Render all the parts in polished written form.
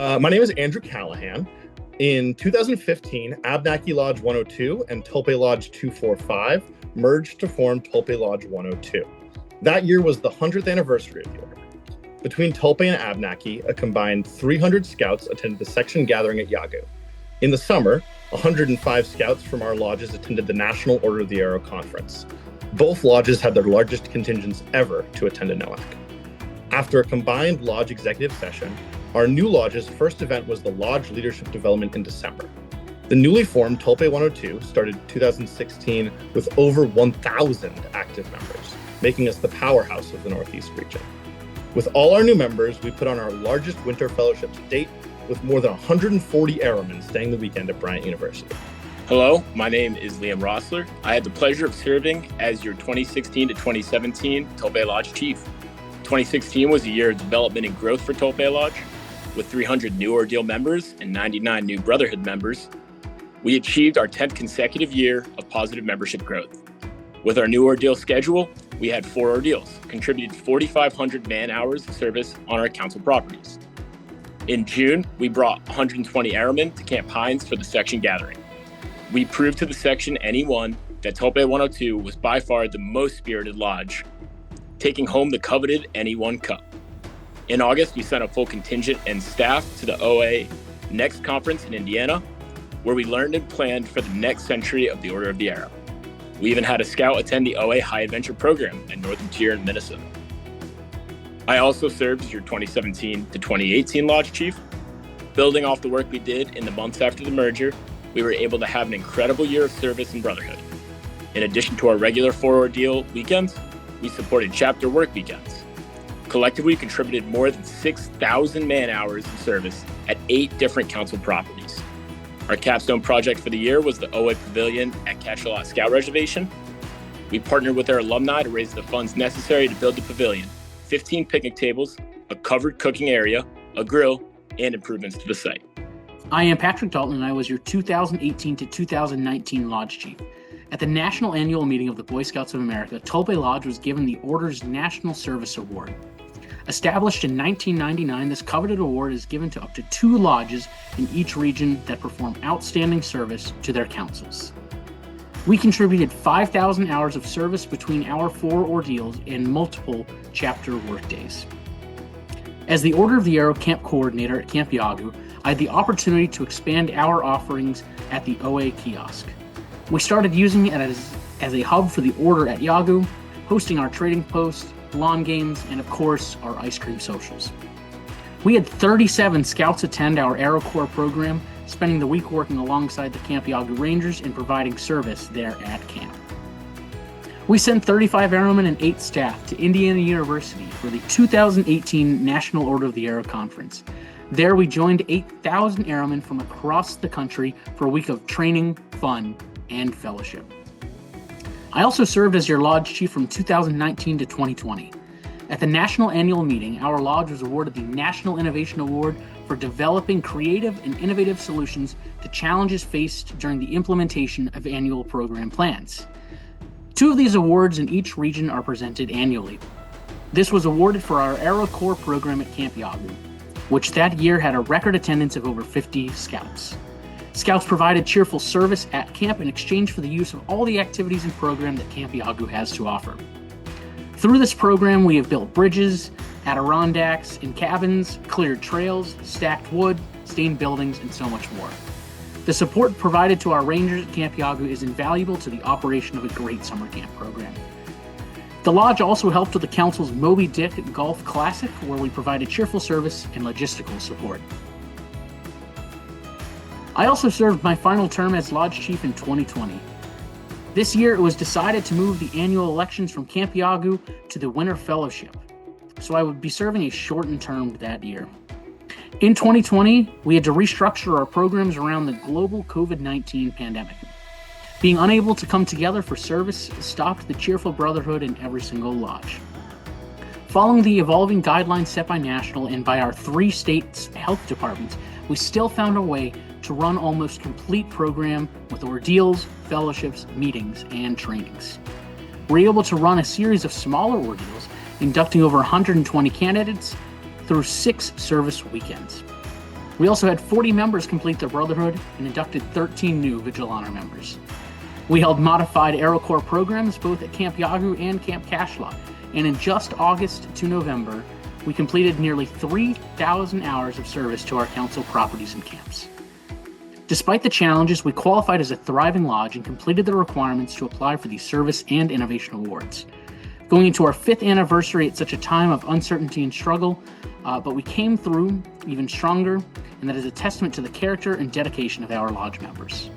My name is Andrew Callahan. In 2015, Abnaki Lodge 102 and Tulpe Lodge 245 merged to form Tulpe Lodge 102. That year was the 100th anniversary of the order. Between Tulpe and Abnaki, a combined 300 scouts attended the section gathering at Yagu. In the summer, 105 scouts from our lodges attended the National Order of the Arrow Conference. Both lodges had their largest contingents ever to attend a NOAC. After a combined lodge executive session, our new lodge's first event was the Lodge Leadership Development in December. The newly formed Tulpe 102 started 2016 with over 1,000 active members, making us the powerhouse of the Northeast region. With all our new members, we put on our largest winter fellowship to date, with more than 140 airmen staying the weekend at Bryant University. Hello, my name is Liam Rossler. I had the pleasure of serving as your 2016 to 2017 Tulpe Lodge Chief. 2016 was a year of development and growth for Tulpe Lodge. With 300 new Ordeal members and 99 new Brotherhood members, we achieved our 10th consecutive year of positive membership growth. With our new Ordeal schedule, we had 4 Ordeals, contributed 4,500 man-hours of service on our council properties. In June, we brought 120 airmen to Camp Hines for the section gathering. We proved to the section NE1 that Tulpe 102 was by far the most spirited lodge, taking home the coveted NE1 Cup. In August, we sent a full contingent and staff to the OA Next Conference in Indiana, where we learned and planned for the next century of the Order of the Arrow. We even had a scout attend the OA High Adventure program at Northern Tier in Minnesota. I also served as your 2017 to 2018 Lodge Chief. Building off the work we did in the months after the merger, we were able to have an incredible year of service and brotherhood. In addition to our regular 4 Ordeal weekends, we supported chapter work weekends. Collectively contributed more than 6,000 man-hours of service at 8 different council properties. Our capstone project for the year was the OA Pavilion at Cachalot Scout Reservation. We partnered with our alumni to raise the funds necessary to build the pavilion, 15 picnic tables, a covered cooking area, a grill, and improvements to the site. I am Patrick Dalton, and I was your 2018 to 2019 Lodge Chief. At the National Annual Meeting of the Boy Scouts of America, Tulpe Lodge was given the Order's National Service Award. Established in 1999, this coveted award is given to up to 2 lodges in each region that perform outstanding service to their councils. We contributed 5,000 hours of service between our 4 ordeals and multiple chapter workdays. As the Order of the Arrow Camp Coordinator at Camp Yagu, I had the opportunity to expand our offerings at the OA kiosk. We started using it as a hub for the Order at Yagu, hosting our trading posts, lawn games, and of course, our ice cream socials. We had 37 scouts attend our Arrow Corps program, spending the week working alongside the Camp Yagu Rangers and providing service there at camp. We sent 35 airmen and 8 staff to Indiana University for the 2018 National Order of the Arrow Conference. There we joined 8,000 airmen from across the country for a week of training, fun, and fellowship. I also served as your Lodge Chief from 2019 to 2020. At the National Annual Meeting, our lodge was awarded the National Innovation Award for developing creative and innovative solutions to challenges faced during the implementation of annual program plans. 2 of these awards in each region are presented annually. This was awarded for our Arrow Corps program at Camp Yagu, which that year had a record attendance of over 50 scouts. Scouts provided cheerful service at camp in exchange for the use of all the activities and program that Camp Yagu has to offer. Through this program, we have built bridges, Adirondacks, and cabins, cleared trails, stacked wood, stained buildings, and so much more. The support provided to our Rangers at Camp Yagu is invaluable to the operation of a great summer camp program. The Lodge also helped with the Council's Moby Dick Golf Classic, where we provided cheerful service and logistical support. I also served my final term as Lodge Chief in 2020. This year, it was decided to move the annual elections from Camp Yagu to the Winter Fellowship, so I would be serving a shortened term that year. In 2020, we had to restructure our programs around the global COVID-19 pandemic. Being unable to come together for service stopped the cheerful brotherhood in every single lodge. Following the evolving guidelines set by national and by our 3 states' health departments, we still found a way to run almost complete program with ordeals, fellowships, meetings, and trainings. We're able to run a series of smaller ordeals, inducting over 120 candidates through 6 service weekends. We also had 40 members complete their Brotherhood and inducted 13 new Vigil Honor members. We held modified AeroCorps programs both at Camp Yagu and Camp Kashla, and in just August to November, we completed nearly 3,000 hours of service to our council properties and camps. Despite the challenges, we qualified as a thriving lodge and completed the requirements to apply for the Service and Innovation Awards. Going into our 5th anniversary at such a time of uncertainty and struggle, but we came through even stronger, and that is a testament to the character and dedication of our lodge members.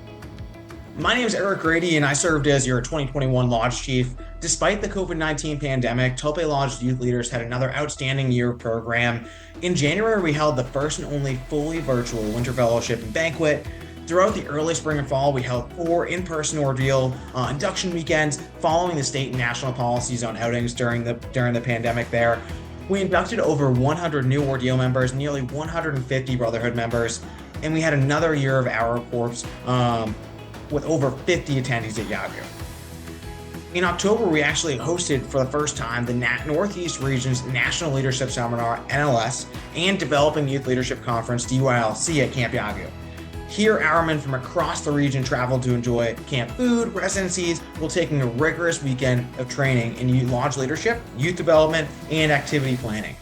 My name is Eric Grady, and I served as your 2021 Lodge Chief. Despite the COVID-19 pandemic, Tulpe Lodge youth leaders had another outstanding year of program. In January, we held the first and only fully virtual Winter Fellowship and Banquet. Throughout the early spring and fall, we held 4 in-person ordeal induction weekends following the state and national policies on outings during the pandemic there. We inducted over 100 new ordeal members, nearly 150 Brotherhood members, and we had another year of AeroCorps with over 50 attendees at Yagu. In October, we actually hosted for the first time the Northeast Region's National Leadership Seminar, NLS, and Developing Youth Leadership Conference, DYLC, at Camp Yagu. Here, Hourmen from across the region traveled to enjoy camp food, residencies, while taking a rigorous weekend of training in lodge leadership, youth development, and activity planning.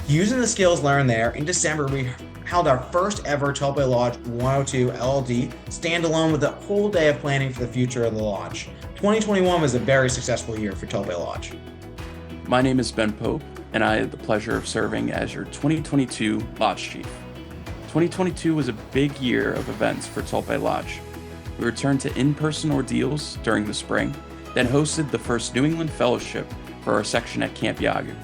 Using the skills learned there, in December, we held our first ever Tulpe Lodge 102 LLD standalone with a whole day of planning for the future of the lodge. 2021 was a very successful year for Tulpe Lodge. My name is Ben Pope, and I had the pleasure of serving as your 2022 Lodge Chief. 2022 was a big year of events for Tulpe Lodge. We returned to in-person ordeals during the spring, then hosted the first New England Fellowship for our section at Camp Yagu.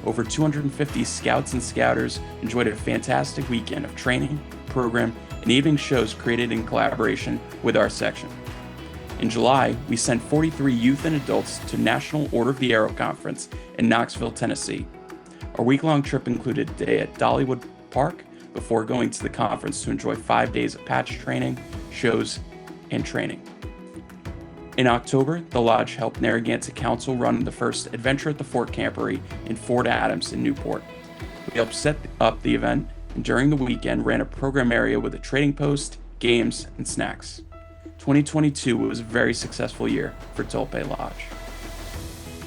Over 250 scouts and scouters enjoyed a fantastic weekend of training, program, and evening shows created in collaboration with our section. In July, we sent 43 youth and adults to National Order of the Arrow Conference in Knoxville, Tennessee. Our week-long trip included a day at Dollywood Park before going to the conference to enjoy 5 days of patch training, shows, and training. In October, the Lodge helped Narragansett Council run the first Adventure at the Fort Campery in Fort Adams in Newport. We helped set up the event, and during the weekend ran a program area with a trading post, games, and snacks. 2022 was a very successful year for Tulpe Lodge.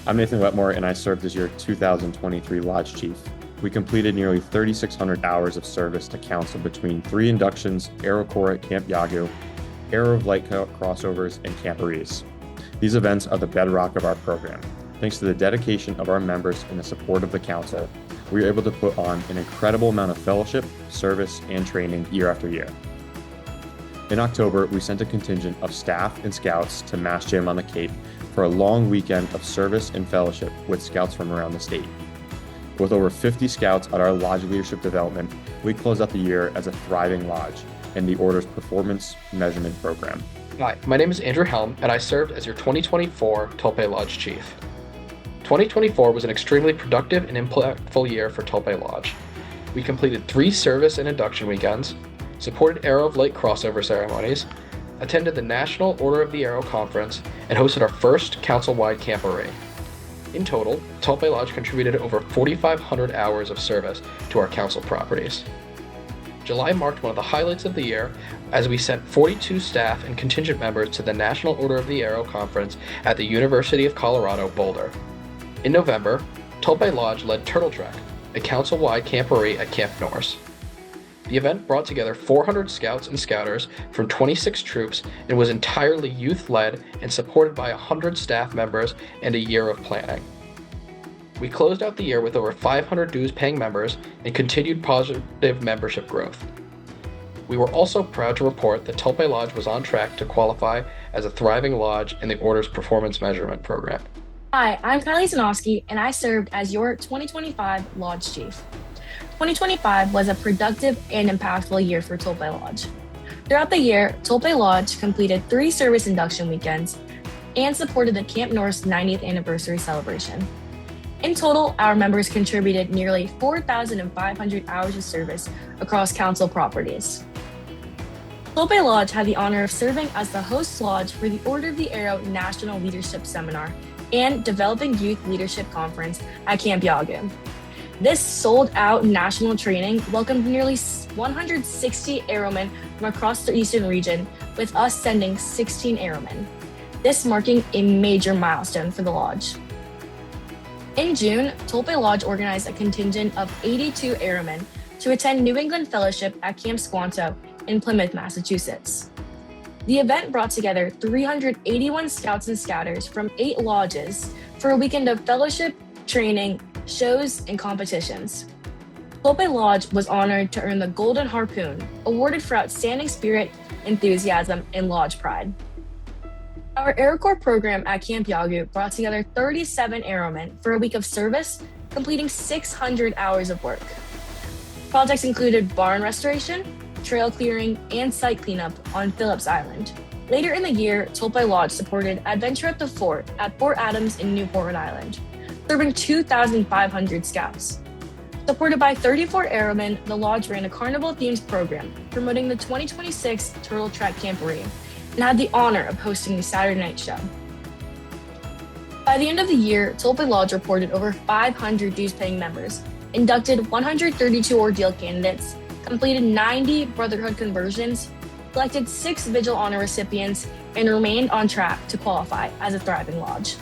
I'm Nathan Wetmore, and I served as your 2023 Lodge Chief. We completed nearly 3,600 hours of service to council between 3 inductions, AeroCorps at Camp Yagu, Arrow of Light crossovers, and camporees. These events are the bedrock of our program. Thanks to the dedication of our members and the support of the council, we were able to put on an incredible amount of fellowship, service, and training year after year. In October, we sent a contingent of staff and scouts to Mass Gym on the Cape for a long weekend of service and fellowship with scouts from around the state. With over 50 scouts at our lodge leadership development, we closed out the year as a thriving lodge in the Order's performance measurement program. Hi, my name is Andrew Helm, and I served as your 2024 Tulpe Lodge Chief. 2024 was an extremely productive and impactful year for Tulpe Lodge. We completed 3 service and induction weekends, supported Arrow of Light crossover ceremonies, attended the National Order of the Arrow Conference, and hosted our first council-wide camporee. In total, Tulpe Lodge contributed over 4,500 hours of service to our council properties. July marked one of the highlights of the year as we sent 42 staff and contingent members to the National Order of the Arrow Conference at the University of Colorado, Boulder. In November, Tulpe Lodge led Turtle Trek, a council-wide camporee at Camp Norse. The event brought together 400 scouts and scouters from 26 troops and was entirely youth-led and supported by 100 staff members and a year of planning. We closed out the year with over 500 dues-paying members and continued positive membership growth. We were also proud to report that Tulpe Lodge was on track to qualify as a thriving lodge in the Order's performance measurement program. Hi, I'm Kylie Zanofsky, and I served as your 2025 Lodge Chief. 2025 was a productive and impactful year for Tulpe Lodge. Throughout the year, Tulpe Lodge completed 3 service induction weekends and supported the Camp Norse 90th anniversary celebration. In total, our members contributed nearly 4,500 hours of service across council properties. Tulpe Lodge had the honor of serving as the host lodge for the Order of the Arrow National Leadership Seminar and Developing Youth Leadership Conference at Camp Yagu. This sold-out national training welcomed nearly 160 airmen from across the Eastern region, with us sending 16 airmen. This marking a major milestone for the Lodge. In June, Tulpe Lodge organized a contingent of 82 airmen to attend New England Fellowship at Camp Squanto in Plymouth, Massachusetts. The event brought together 381 scouts and scouters from 8 lodges for a weekend of fellowship, training, shows, and competitions. Tulpe Lodge was honored to earn the Golden Harpoon, awarded for outstanding spirit, enthusiasm, and lodge pride. Our Air Corps program at Camp Yagu brought together 37 airmen for a week of service, completing 600 hours of work. Projects included barn restoration, trail clearing, and site cleanup on Phillips Island. Later in the year, Tulpe Lodge supported Adventure at the Fort at Fort Adams in Newport, Rhode Island, serving 2,500 scouts. Supported by 34 airmen, the Lodge ran a carnival-themed program promoting the 2026 Turtle Track Camporee and had the honor of hosting the Saturday night show. By the end of the year, Tulpe Lodge reported over 500 dues-paying members, inducted 132 ordeal candidates, completed 90 Brotherhood conversions, selected 6 Vigil Honor recipients, and remained on track to qualify as a thriving lodge.